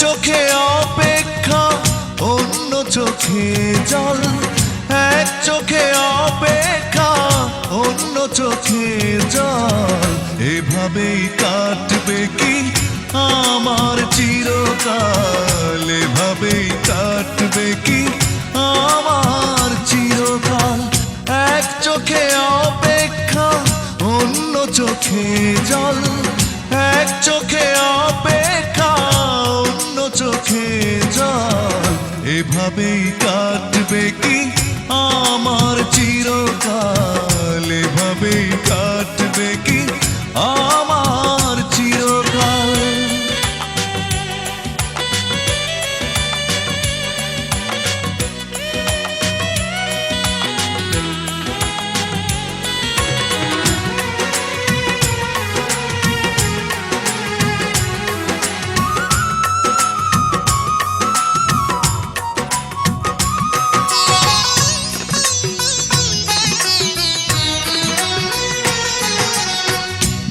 চোখে অপেক্ষা অন্য চোখে জল, এক চোখে অপেক্ষা অন্য চোখে জল। এভাবেই কাটবে কি আমার চিরকাল, এভাবেই কাটবে কি আমার চিরকাল। এক চোখে অপেক্ষা অন্য চোখে জল, এক চোখে অপেক্ষা অন্য চোখে জল। এভাবেই কাটবে কি আমার চিরকাল, এভাবেই কাটবে কি আমার চিরকাল।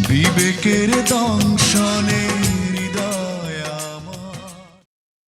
বিবেকের দংশনে